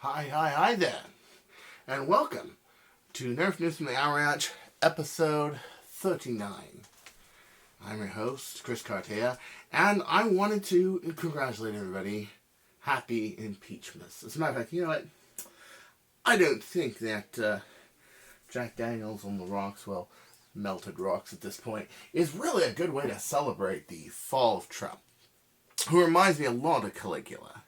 Hi there, and welcome to Nerf News from the Ranch, episode 39. I'm your host, Chris Cartaya, and I wanted to congratulate everybody. Happy Impeachmas. As a matter of fact, you know what? I don't think that Jack Daniels on the rocks, well, melted rocks at this point, is really a good way to celebrate the fall of Trump, who reminds me a lot of Caligula.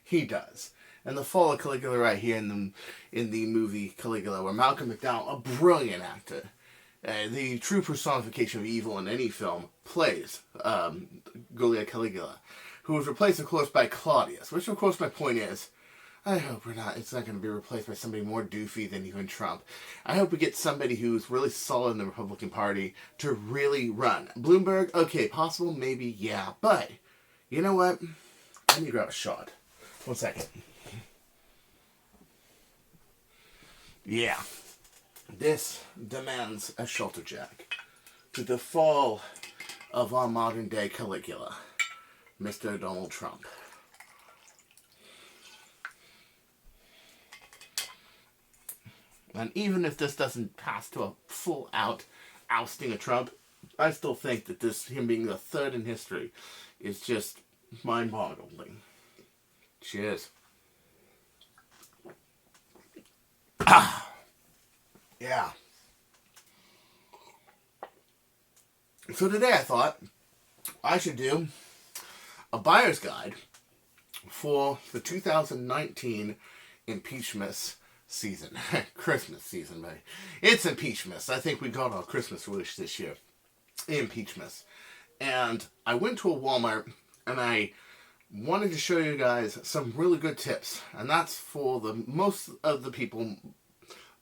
He does. And the fall of Caligula right here in the movie Caligula, where Malcolm McDowell, a brilliant actor, the true personification of evil in any film, plays Julia Caligula, who was replaced, of course, by Claudius, which, of course, my point is, I hope it's not going to be replaced by somebody more doofy than even Trump. I hope we get somebody who's really solid in the Republican Party to really run. Bloomberg, okay, possible, maybe, yeah, but, you know what? I need to grab a shot. 1 second. Yeah, this demands a shelter jack to the fall of our modern day Caligula, Mr. Donald Trump. And even if this doesn't pass to a full out ousting of Trump, I still think that him being the third in history, is just mind-boggling. Cheers. Yeah. So today I thought I should do a buyer's guide for the 2019 Impeachmas season. Christmas season, baby. It's Impeachmas. I think we got our Christmas wish this year. Impeachmas. And I went to a Walmart and I wanted to show you guys some really good tips. And that's for the most of the people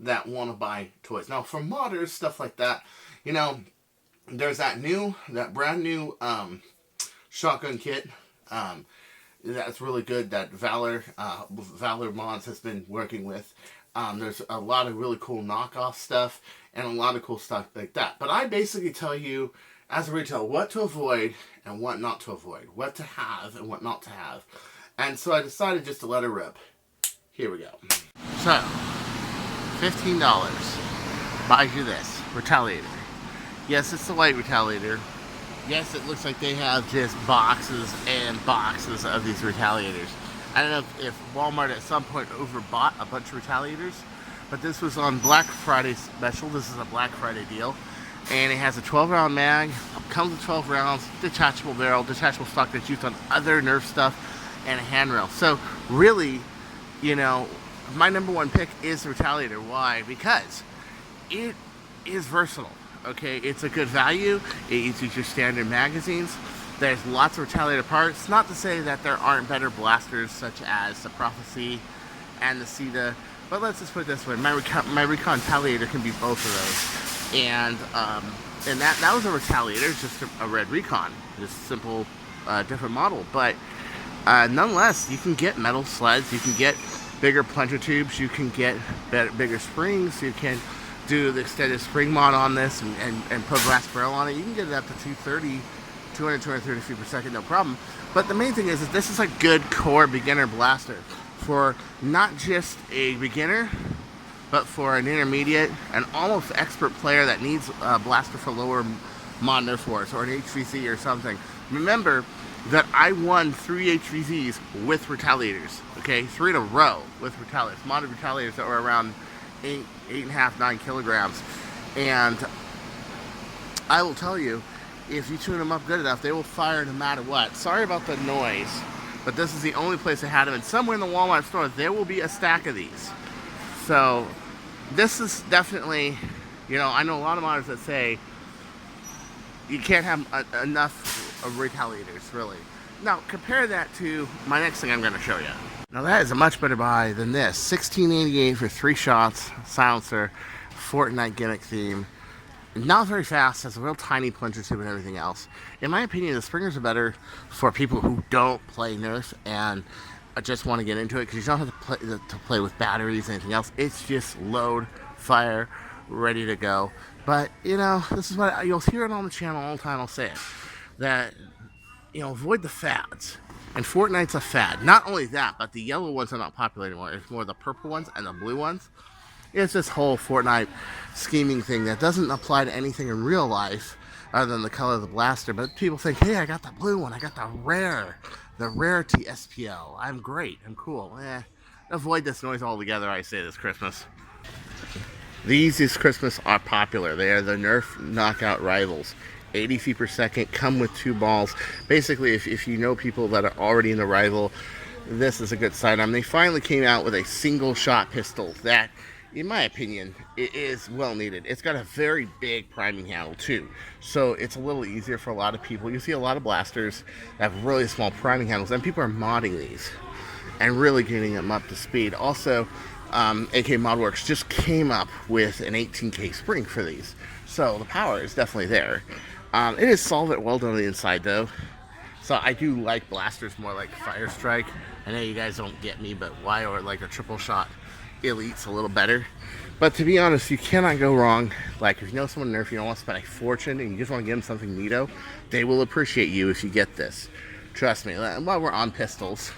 that want to buy toys. Now, for modders, stuff like that, you know, there's that brand new shotgun kit that's really good that Valor Mods has been working with. There's a lot of really cool knockoff stuff and a lot of cool stuff like that. But I basically tell you, as a retailer, what to avoid and what not to avoid, what to have and what not to have. And so I decided just to let it rip. Here we go. So, $15 buys you this Retaliator. Yes, it's the white Retaliator. Yes, it looks like they have just boxes and boxes of these Retaliators. I don't know if Walmart at some point overbought a bunch of Retaliators, but this was on Black Friday special. This is a Black Friday deal. And it has a 12-round mag, comes with 12 rounds, detachable barrel, detachable stock that's used on other Nerf stuff, and a handrail. So really, you know, my number one pick is the Retaliator. Why? Because it is versatile. Okay, it's a good value. It uses your standard magazines. There's lots of Retaliator parts. Not to say that there aren't better blasters such as the Prophecy and the CETA, but let's just put it this way: my Recon Retaliator can be both of those. And that was a Retaliator, just a red Recon, just simple, different model. But nonetheless, you can get metal sleds, you can get bigger plunger tubes, you can get bigger springs, you can do the extended spring mod on this and put glass barrel on it. You can get it up to 230 feet per second, no problem. But the main thing is this is a good core beginner blaster for not just a beginner, but for an intermediate and almost expert player that needs a blaster for lower mod Nerf wars or an HVZ or something. Remember that I won 3 HVZs with Retaliators, okay? 3 in a row with Retaliators, modded Retaliators that were around 8.5, 9 kilograms. And I will tell you, if you tune them up good enough, they will fire no matter what. Sorry about the noise, but this is the only place I had them. And somewhere in the Walmart store, there will be a stack of these. So this is definitely, you know, I know a lot of modders that say you can't have enough of Retaliators, really. Now, compare that to my next thing I'm going to show you. Now, that is a much better buy than this. $16.88 for 3 shots, silencer, Fortnite gimmick theme. Not very fast, has a real tiny plunger tube and everything else. In my opinion, the springers are better for people who don't play Nerf and just want to get into it, because you don't have to play with batteries and anything else. It's just load, fire, ready to go. But, you know, this is what you'll hear it on the channel all the time. I'll say it, that, you know, avoid the fads. And Fortnite's a fad. Not only that, but the yellow ones are not popular anymore. It's more the purple ones and the blue ones. It's this whole Fortnite scheming thing that doesn't apply to anything in real life other than the color of the blaster. But people think, hey, I got the blue one. I got the rarity SPL. I'm great. I'm cool. Avoid this noise altogether, I say, this Christmas. These this Christmas are popular. They are the Nerf knockout rivals. 80 feet per second, come with 2 balls. Basically, if you know people that are already in the rival, this is a good sidearm. They finally came out with a single shot pistol that, in my opinion, it is well needed. It's got a very big priming handle too, so it's a little easier for a lot of people. You see a lot of blasters that have really small priming handles, and people are modding these and really getting them up to speed. Also, AK ModWorks just came up with an 18K spring for these, so the power is definitely there. It is solid, well done on the inside though. So I do like blasters more like Fire Strike. I know you guys don't get me, but why, or like a triple shot Elite's a little better. But to be honest, you cannot go wrong. Like if you know someone Nerf, you don't want to spend a fortune and you just want to give them something neato, they will appreciate you if you get this. Trust me. While we're on pistols,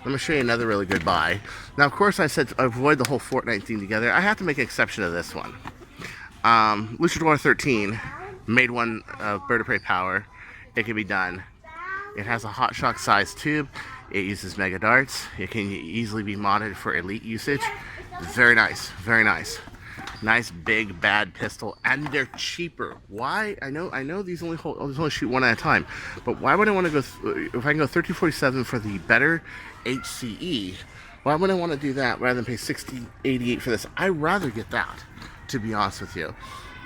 let me show you another really good buy. Now, of course, I said avoid the whole Fortnite thing together. I have to make an exception to this one. Luchador 13 made one Bird of Prey power. It can be done. It has a hot shock size tube. It uses mega darts. It can easily be modded for elite usage. Very nice, very nice. Nice big bad pistol, and they're cheaper. Why? I know these only shoot one at a time, but why would I want to go? If I can go 1347 for the better HCE, why would I want to do that rather than pay $60.88 for this? I'd rather get that, to be honest with you.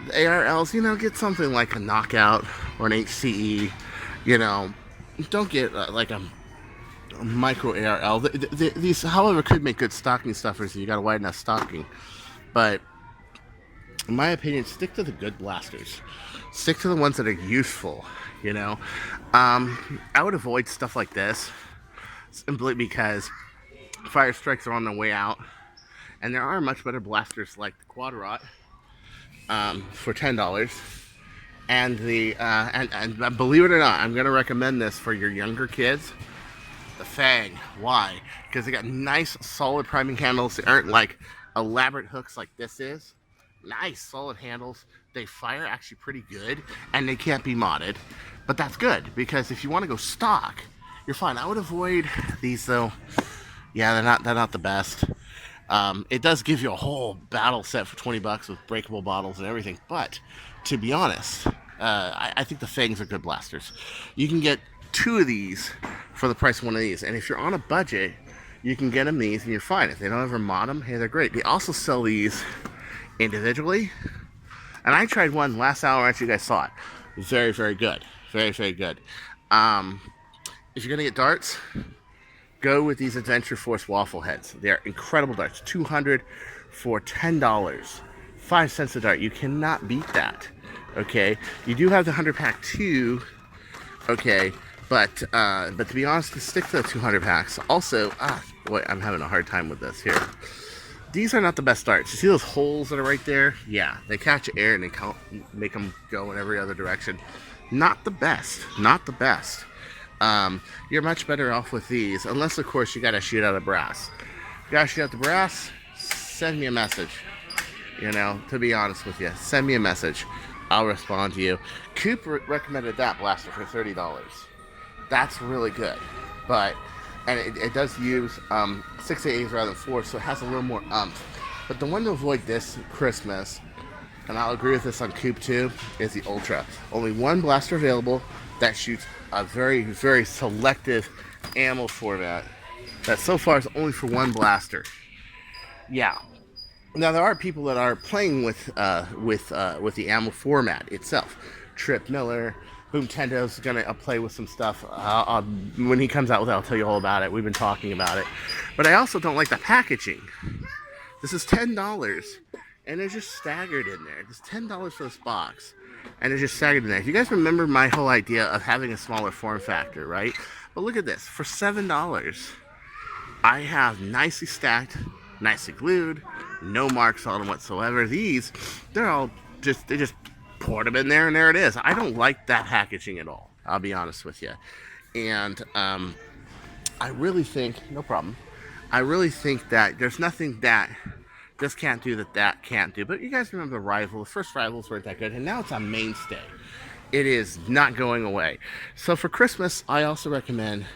The ARLs, get something like a knockout or an HCE. Don't get like a micro ARL. These, however, could make good stocking stuffers if you got a wide enough stocking. But in my opinion, stick to the good blasters. Stick to the ones that are useful. I would avoid stuff like this simply because Fire Strikes are on their way out, and there are much better blasters like the Quadrant for $10. And and believe it or not, I'm gonna recommend this for your younger kids. The Fang. Why? Because they got nice, solid priming handles. They aren't like elaborate hooks like this is. Nice, solid handles. They fire actually pretty good, and they can't be modded. But that's good because if you want to go stock, you're fine. I would avoid these though. Yeah, they're not the best. It does give you a whole battle set for $20 with breakable bottles and everything. But to be honest, I think the Fangs are good blasters. You can get 2 of these for the price of one of these, and if you're on a budget, you can get them these, and you're fine. If they don't ever mod them, hey, they're great. They also sell these individually, and I tried one last hour after you guys saw it. Very, very good. Very, very good. If you're gonna get darts, go with these Adventure Force waffle heads. They are incredible darts. 200 for $10. 5 cents a dart. You cannot beat that. Okay, you do have the 100 pack too. Okay, but to be honest, stick to the 200 packs. Also, wait, I'm having a hard time with this here. These are not the best darts. You see those holes that are right there? Yeah, they catch air and they make them go in every other direction. Not the best. Not the best. You're much better off with these, unless of course you gotta shoot out of brass. You gotta shoot out the brass. Send me a message. To be honest with you, send me a message. I'll respond to you. Coop recommended that blaster for $30. That's really good, and it does use 6 AAs rather than 4, so it has a little more umph. But the one to avoid this Christmas, and I'll agree with this on Coop too, is the Ultra. Only one blaster available that shoots a very, very selective ammo format. That so far is only for one blaster. Yeah. Now there are people that are playing with the ammo format itself. Trip Miller, Boom Tendo's gonna play with some stuff. When he comes out with it, I'll tell you all about it. We've been talking about it. But I also don't like the packaging. This is $10, and they're just staggered in there. It's $10 for this box, and they're just staggered in there. If you guys remember my whole idea of having a smaller form factor, right? But look at this. For $7, I have nicely stacked, nicely glued, no marks on them whatsoever. These, they just poured them in there, and there it is. I don't like that packaging at all. I'll be honest with you. And I really think, no problem. I really think that there's nothing that this can't do that can't do. But you guys remember the Rival? The first Rivals weren't that good, and now it's a mainstay. It is not going away. So for Christmas, I also recommend,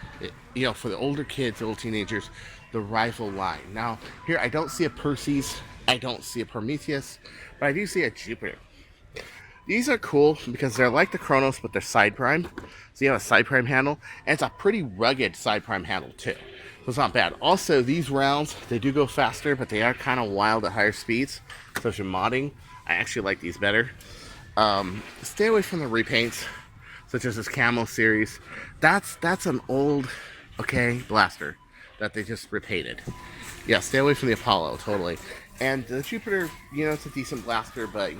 for the older kids, old teenagers, the Rival line. Now, here I don't see a Perseus, I don't see a Prometheus, but I do see a Jupiter. These are cool because they're like the Chronos, but they're side prime. So you have a side prime handle, and it's a pretty rugged side prime handle too. So it's not bad. Also, these rounds, they do go faster, but they are kind of wild at higher speeds. So if you're modding, I actually like these better. Stay away from the repaints, such as this Camo series. That's an old, blaster that they just repainted. Yeah, stay away from the Apollo, totally. And the Jupiter, it's a decent blaster, but,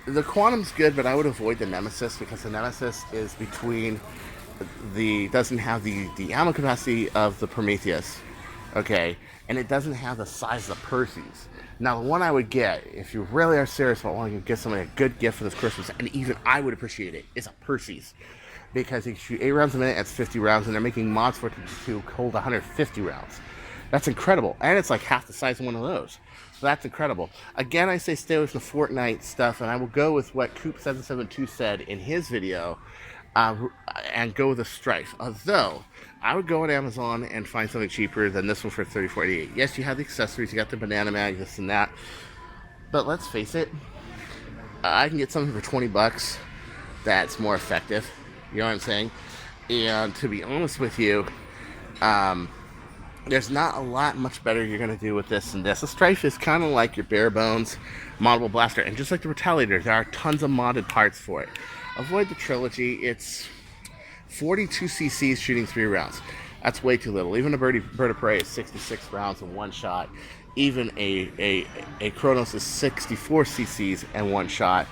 the Quantum's good, but I would avoid the Nemesis because the Nemesis is doesn't have the ammo capacity of the Prometheus, and it doesn't have the size of the Perseus. Now, the one I would get, if you really are serious about wanting to get somebody a good gift for this Christmas, and even I would appreciate it, is a Perseus. Because you shoot 8 rounds a minute, that's 50 rounds, and they're making mods for it to hold 150 rounds. That's incredible, and it's like half the size of one of those. So that's incredible. Again, I say stay away from the Fortnite stuff, and I will go with what Coop772 said in his video, and go with a Strife. Although, I would go on Amazon and find something cheaper than this one for $34.88. Yes, you have the accessories, you got the banana mag, this and that. But let's face it, I can get something for $20 that's more effective. You know what I'm saying? And to be honest with you, there's not a lot much better you're going to do with this than this. The Strife is kind of like your bare bones moddable blaster. And just like the Retaliator, there are tons of modded parts for it. Avoid the Trilogy. It's 42 cc's shooting 3 rounds. That's way too little. Even a Bird of Prey is 66 rounds in one shot. Even a Chronos is 64 cc's and one shot.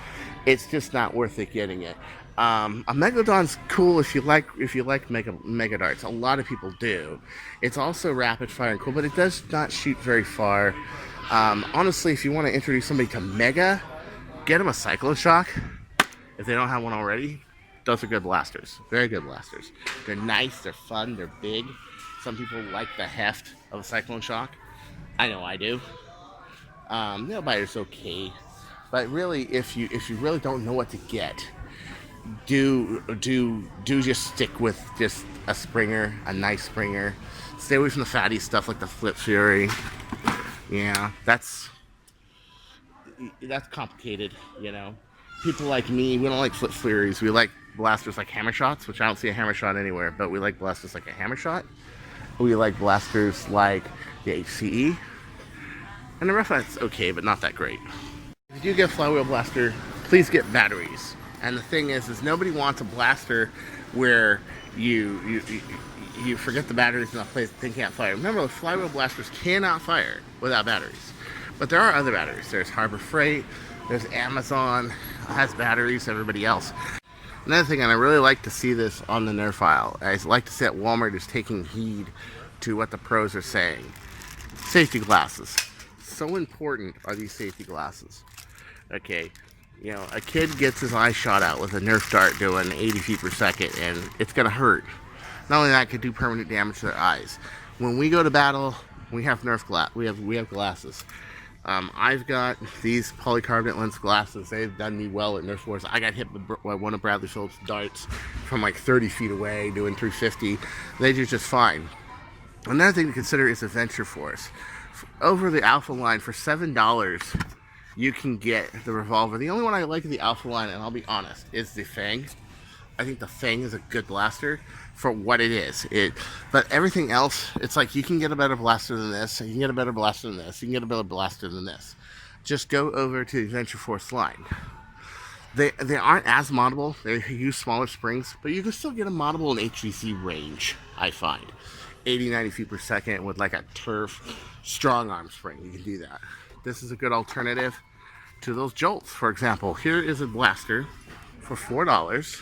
It's just not worth it getting it. A Megalodon's cool if you like mega darts. A lot of people do. It's also rapid fire and cool, but it does not shoot very far. Honestly, if you want to introduce somebody to Mega, get them a Cyclone Shock. If they don't have one already, those are good blasters. Very good blasters. They're nice, they're fun, they're big. Some people like the heft of a Cyclone Shock. I know I do. It's okay. But really, if you really don't know what to get, do just stick with just a Springer, a nice Springer. Stay away from the fatty stuff like the Flip Fury. Yeah, that's complicated, People like me, we don't like Flip Furies. We like blasters like Hammer Shots, which I don't see a Hammer Shot anywhere, but we like blasters like a Hammer Shot. We like blasters like the HCE. And the Reflex, okay, but not that great. If you do get a Flywheel Blaster, please get batteries. And the thing is nobody wants a blaster where you forget the batteries in a place the thing can't fire. Remember, the Flywheel Blasters cannot fire without batteries. But there are other batteries. There's Harbor Freight, there's Amazon, has batteries, everybody else. Another thing, and I really like to see this on the Nerf aisle, I like to see that Wal-Mart is taking heed to what the pros are saying. Safety glasses. So important are these safety glasses. A kid gets his eye shot out with a Nerf dart doing 80 feet per second, and it's going to hurt. Not only that, it could do permanent damage to their eyes. When we go to battle, we have Nerf we have glasses. I've got these polycarbonate lens glasses. They've done me well at Nerf wars. I got hit with one of Bradley Phillips' darts from like 30 feet away, doing 350. They do just fine. Another thing to consider is Adventure Force. Over the Alpha line for $7, you can get the revolver. The only one I like in the Alpha line, and I'll be honest, is the Fang. I think the Fang is a good blaster for what it is. But everything else, it's like you can get a better blaster than this, you can get a better blaster than this, you can get a better blaster than this. Just go over to the Adventure Force line. They aren't as moddable. They use smaller springs, but you can still get a moddable in HVC range, I find. 80, 90 feet per second with like a turf strong arm spring. You can do that. This is a good alternative to those jolts. For example, here is a blaster for $4. It's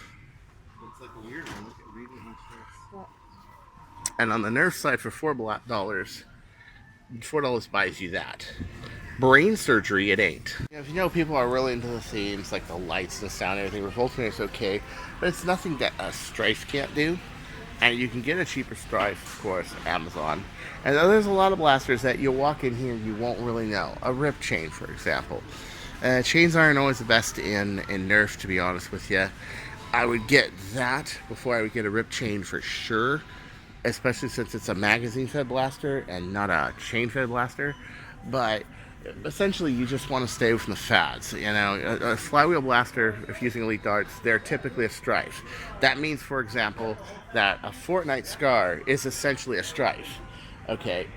like a weird one. Look at reading insurance. And on the Nerf side for $4 buys you that. Brain surgery, it ain't. If people are really into the themes, like the lights and the sound and everything, Revolting is okay, but it's nothing that a Strife can't do. And you can get a cheaper strife, of course, Amazon. And then there's a lot of blasters that you'll walk in here and you won't really know. A rip chain, for example. Chains aren't always the best in Nerf, to be honest with you. I would get that before I would get a rip chain for sure, especially since it's a magazine-fed blaster and not a chain-fed blaster. But essentially, you just want to stay from the fads. You know, a flywheel blaster, if using elite darts, they're typically a strife. That means, for example, that a Fortnite Scar is essentially a strife. Okay,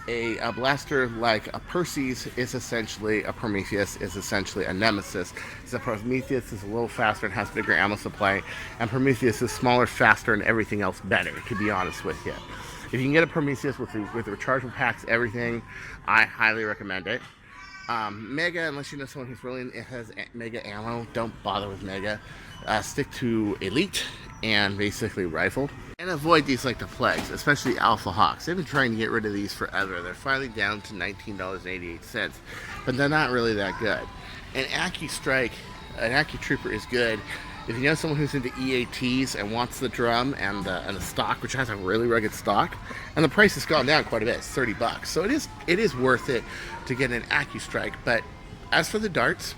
a blaster like a Percy's is essentially a Prometheus, is essentially a Nemesis. So Prometheus is a little faster and has bigger ammo supply, and Prometheus is smaller, faster, and everything else better, to be honest with you. If you can get a Prometheus with the rechargeable packs, everything, I highly recommend it. Mega, unless you know someone who's really has Mega ammo, don't bother with Mega. Stick to Elite and basically Rifle. And avoid these like the plagues, especially Alpha Hawks. They've been trying to get rid of these forever. They're finally down to $19.88, but they're not really that good. An Accu Trooper is good. If you know someone who's into EATs and wants the drum and the stock, which has a really rugged stock, and the price has gone down quite a bit, it's $30. So it is worth it to get an AccuStrike. But as for the darts,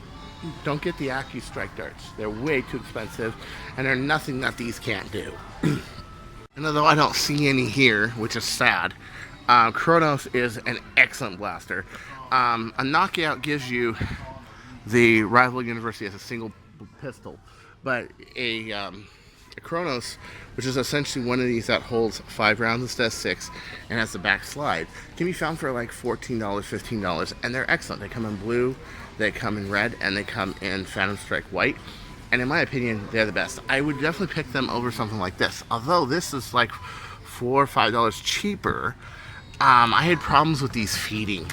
don't get the AccuStrike darts. They're way too expensive, and they're nothing that these can't do. And although I don't see any here, which is sad, Kronos is an excellent blaster. A Knockout gives you the rival university as a single pistol, but a Kronos, which is essentially one of these that holds 5 rounds instead of 6 and has the back slide, can be found for like $14, $15, and they're excellent. They come in blue, they come in red, and they come in Phantom Strike white. And in my opinion, they're the best. I would definitely pick them over something like this. Although this is like $4 or $5 cheaper, I had problems with these feeding.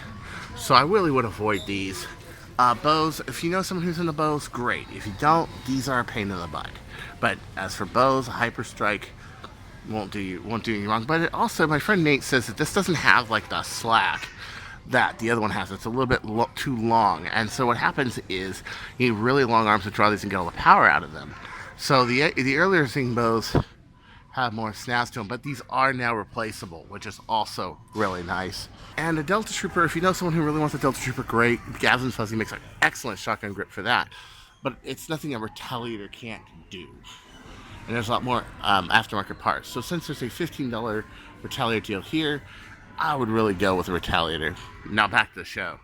So I really would avoid these. Bows, if you know someone who's into bows, great. If you don't, these are a pain in the butt. But as for bows, Hyper Strike won't do you wrong. But it also, my friend Nate says that this doesn't have like the slack that the other one has. It's a little bit too long, and so what happens is you need really long arms to draw these and get all the power out of them. So the earlier Zing bows have more snaz to them, but these are now replaceable, which is also really nice. And a Delta Trooper, if you know someone who really wants a Delta Trooper, great. Gavin Fuzzy makes an excellent shotgun grip for that, but it's nothing a Retaliator can't do. And there's a lot more aftermarket parts. So since there's a $15 Retaliator deal here, I would really go with a Retaliator. Now back to the show.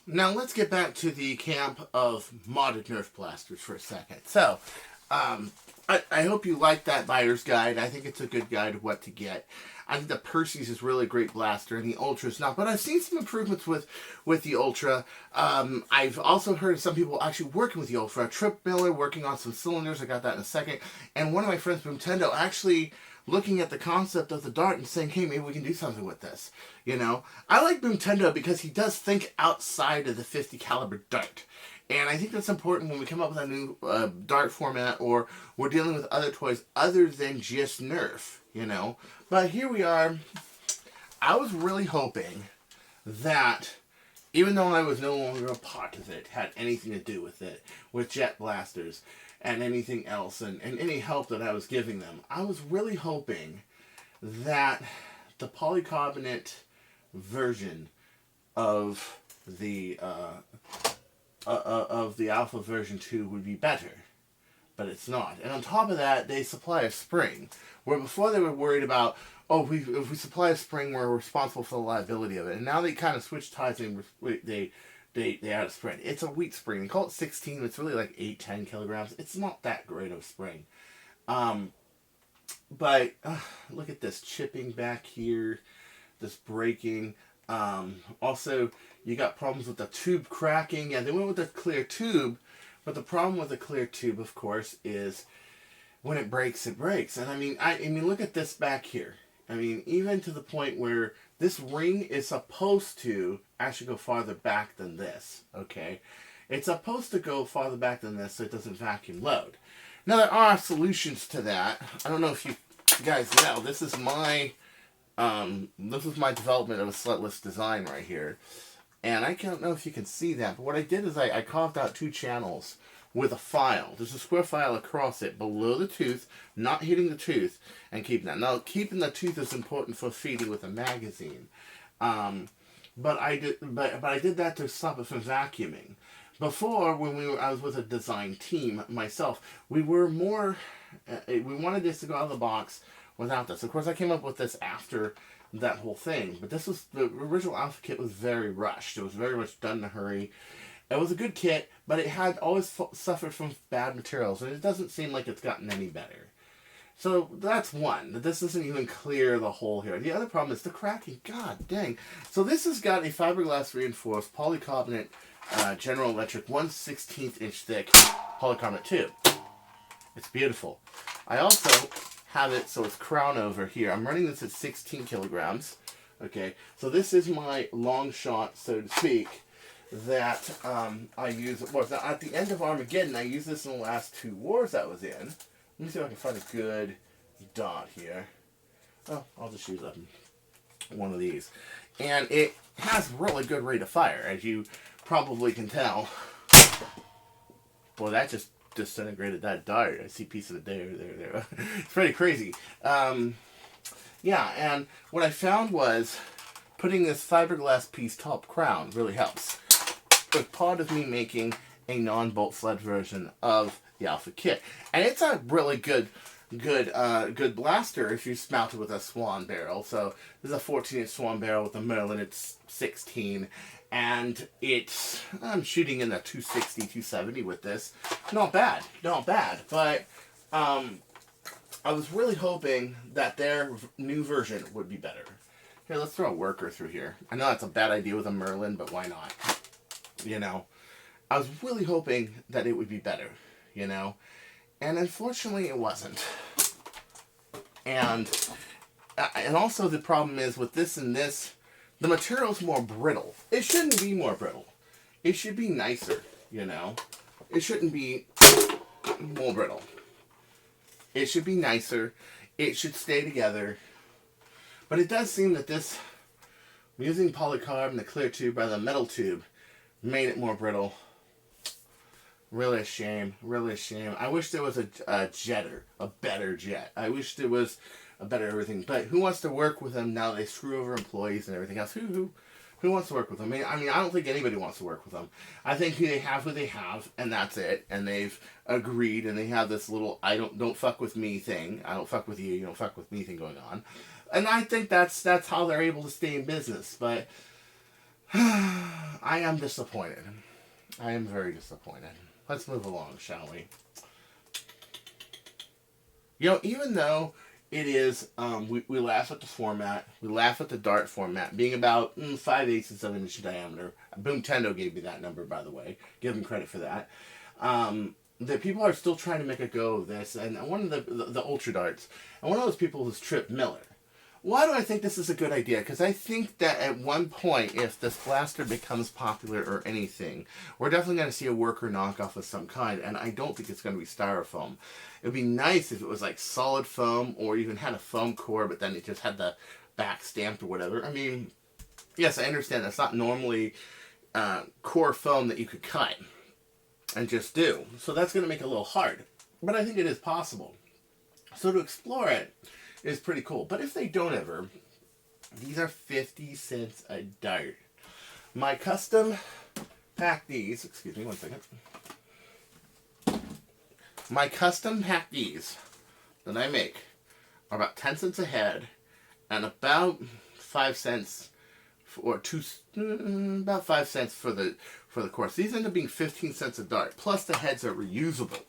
Now let's get back to the camp of modded Nerf blasters for a second. So, I hope you like that buyer's guide. I think it's a good guide of what to get. I think the Percy's is really a great blaster, and the Ultra's not. But I've seen some improvements with the Ultra. I've also heard of some people actually working with the Ultra. Trip Miller working on some cylinders. I got that in a second. And one of my friends from Nintendo actually looking at the concept of the dart and saying, hey, maybe we can do something with this. You know, I like Nintendo because he does think outside of the 50 caliber dart. And I think that's important when we come up with a new dart format, or we're dealing with other toys other than just Nerf, you know. But here we are. I was really hoping that, even though I was no longer a part of it, had anything to do with it, with jet blasters, and anything else, and any help that I was giving them, I was really hoping that the polycarbonate version of the Alpha version 2 would be better, but it's not. And on top of that, they supply a spring, where before they were worried about, oh, if we supply a spring, we're responsible for the liability of it, and now they kind of switch tides and they add a spring. It's a wheat spring. They call it 16. It's really like 8-10 kilograms. It's not that great of a spring. But look at this chipping back here, this breaking. Also, you got problems with the tube cracking. Yeah, they went with the clear tube, but the problem with the clear tube, of course, is when it breaks, it breaks. And I mean, look at this back here. I mean, even to the point where this ring is supposed to actually go farther back than this, okay? It's supposed to go farther back than this so it doesn't vacuum load. Now, there are solutions to that. I don't know if you guys know. This is my development of a slutless design right here. And I don't know if you can see that, but what I did is I carved out 2 channels with a file. There's a square file across it below the tooth, not hitting the tooth, and keeping that. Now, keeping the tooth is important for feeding with a magazine. But I did that to stop it from vacuuming. Before, when I was with a design team myself, we were more, we wanted this to go out of the box without this. Of course, I came up with this after that whole thing, but this was, the original Alpha kit was very rushed. It was very much done in a hurry. It was a good kit, but it had always suffered from bad materials, and it doesn't seem like it's gotten any better. So that's one. This doesn't even clear the hole here. The other problem is the cracking. God dang. So this has got a fiberglass reinforced polycarbonate General Electric 1/16 inch thick polycarbonate tube. It's beautiful. I also have it so it's crown over here. I'm running this at 16 kilograms. Okay, so this is my long shot, so to speak, that I use. Well, at the end of Armageddon, I used this in the last 2 wars I was in. Let me see if I can find a good dot here. Oh, I'll just use one of these. And it has really good rate of fire, as you probably can tell. Boy, that just disintegrated that dart. I see a piece of it there. It's pretty crazy. Yeah, and what I found was putting this fiberglass piece top crown really helps. It's part of me making a non-bolt sled version of the Alpha kit, and it's a really good blaster if you mount it with a Swan barrel. So this is a 14-inch Swan barrel with a Merlin. It's 16, and I'm shooting in the 260, 270 with this. Not bad, but I was really hoping that their new version would be better. Here, let's throw a worker through here. I know that's a bad idea with a Merlin, but why not? You know, I was really hoping that it would be better, you know, and unfortunately it wasn't. And also the problem is with this and this, the material's more brittle. It shouldn't be more brittle. It should be nicer, you know. It shouldn't be more brittle. It should be nicer. It should stay together. But it does seem that this, using polycarb and the clear tube rather than metal tube, made it more brittle. Really a shame. Really a shame. I wish there was a jetter, a better jet. I wish there was a better everything. But who wants to work with them now? They screw over employees and everything else. Who wants to work with them? I mean, I don't think anybody wants to work with them. I think they have who they have, and that's it. And they've agreed, and they have this little don't fuck with me thing. I don't fuck with you. You don't fuck with me thing going on. And I think that's how they're able to stay in business. But I am disappointed. I am very disappointed. Let's move along, shall we? You know, even though it is, we laugh at the format, we laugh at the dart format, being about 5/8 of an inch diameter. Boom Tendo gave me that number, by the way. Give them credit for that. The people are still trying to make a go of this, and one of the Ultra Darts, and one of those people was Trip Miller. Why do I think this is a good idea? Because I think that at one point, if this blaster becomes popular or anything, we're definitely going to see a worker knockoff of some kind, and I don't think it's going to be styrofoam. It would be nice if it was like solid foam, or even had a foam core, but then it just had the back stamped or whatever. I mean, yes, I understand that's not normally core foam that you could cut and just do. So that's going to make it a little hard. But I think it is possible. So to explore it is pretty cool. But if they don't ever, these are 50 cents a dart. My custom pack these, excuse me one second. My custom pack these that I make are about 10 cents a head and about 5 cents or about 5 cents for the course. These end up being 15 cents a dart. Plus the heads are reusable.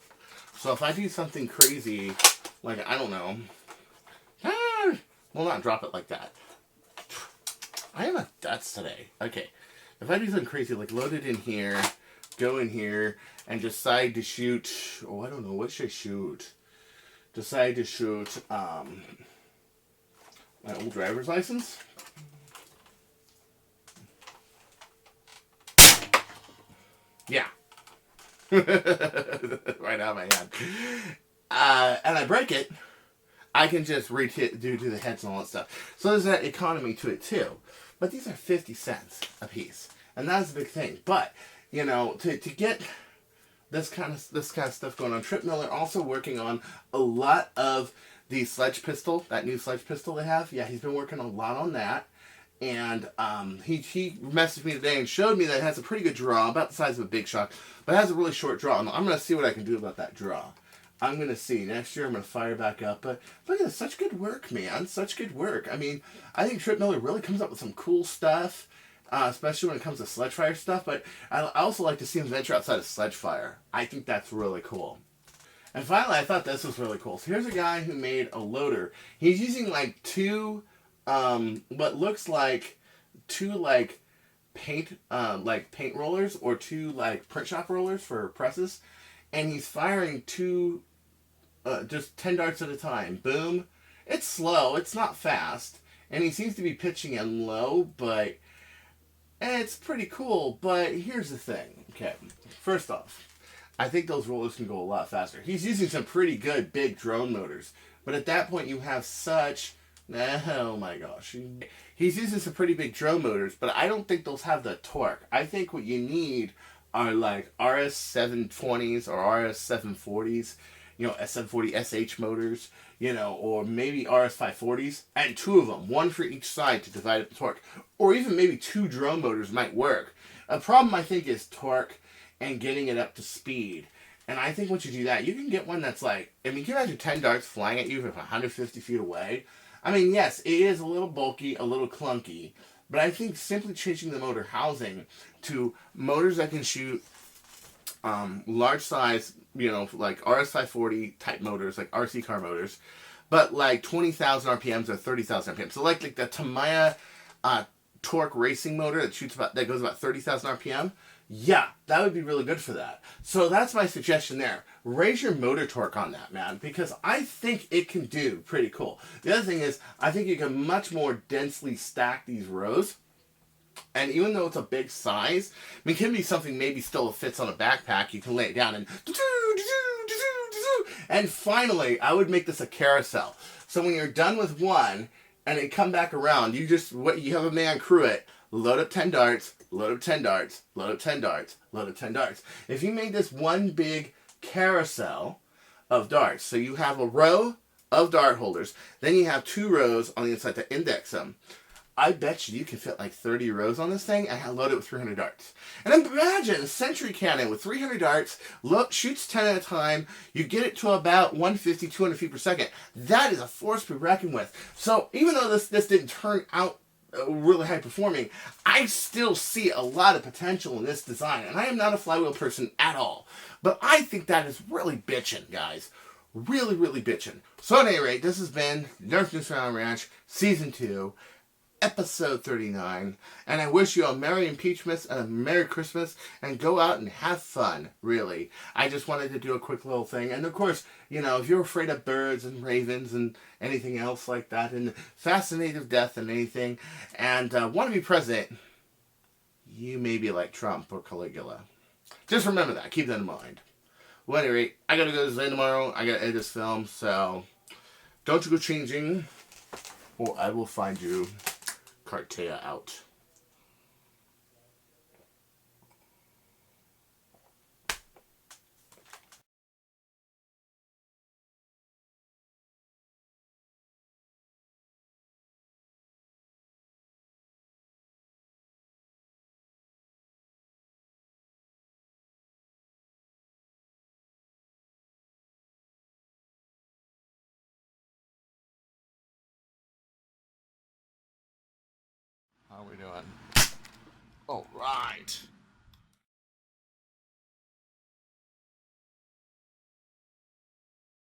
So if I do something crazy, like, I don't know, will not drop it like that. I am a Dutz today. Okay. If I do something crazy, like load it in here, go in here, and decide to shoot, oh, I don't know, what should I shoot? Decide to shoot, my old driver's license. Yeah. Right out of my hand. And I break it, I can just do the heads and all that stuff. So there's that economy to it too. But these are 50 cents a piece. And that's a big thing. But, you know, to get this kind of stuff going on. Trip Miller also working on a lot of the sledge pistol, that new sledge pistol they have. Yeah, he's been working a lot on that. And he messaged me today and showed me that it has a pretty good draw, about the size of a big shot, but it has a really short draw. And I'm going to see what I can do about that draw. I'm going to see. Next year I'm going to fire back up. But look at this. Such good work, man. Such good work. I mean, I think Trip Miller really comes up with some cool stuff, especially when it comes to sledge fire stuff. But I also like to see him venture outside of sledge fire. I think that's really cool. And finally, I thought this was really cool. So here's a guy who made a loader. He's using like two, what looks like two paint rollers or two like print shop rollers for presses, and he's firing two, just 10 darts at a time. Boom. It's slow. It's not fast, and he seems to be pitching it low, but it's pretty cool. But here's the thing. Okay, first off, I think those rollers can go a lot faster. He's using some pretty good big drone motors. But at that point, you have such... Oh my gosh. He's using some pretty big drone motors, but I don't think those have the torque. I think what you need are like RS720s or RS740s, S740 SH motors, or maybe RS540s, and two of them, one for each side to divide up the torque. Or even maybe two drone motors might work. A problem, I think, is torque and getting it up to speed. And I think once you do that, you can get one that's like, can you imagine 10 darts flying at you from 150 feet away? I mean, yes, it is a little bulky, a little clunky, but I think simply changing the motor housing to motors that can shoot large size, like RS540 type motors, like RC car motors, but like 20,000 RPMs or 30,000 RPMs. So like the Tamiya torque racing motor that goes about 30,000 RPM. Yeah, that would be really good for that. So that's my suggestion there. Raise your motor torque on that, man, because I think it can do pretty cool. The other thing is, I think you can much more densely stack these rows. And even though it's a big size, it can be something maybe still fits on a backpack. You can lay it down and... And finally, I would make this a carousel. So when you're done with one, and it come back around, you have a man crew it, load up 10 darts, load up 10 darts, load up 10 darts, load up 10 darts. If you made this one big carousel of darts, so you have a row of dart holders, then you have two rows on the inside to index them. I bet you can fit like 30 rows on this thing and load it with 300 darts. And then imagine a century cannon with 300 darts, shoots 10 at a time, you get it to about 150, 200 feet per second. That is a force to be reckoned with. So even though this didn't turn out really high performing, I still see a lot of potential in this design. And I am not a flywheel person at all. But I think that is really bitchin', guys. Really, really bitchin'. So at any rate, this has been Nerf Newfoundland Ranch Season 2. Episode 39, and I wish you a Merry Impeachmas and a Merry Christmas, and go out and have fun, really. I just wanted to do a quick little thing, and of course, if you're afraid of birds and ravens and anything else like that, and fascinated with death and anything, and want to be president, you may be like Trump or Caligula. Just remember that. Keep that in mind. Well, at any rate, I gotta go to Zane tomorrow. I gotta edit this film, so don't you go changing, or I will find you. Cartaya out. How are we doing? All right.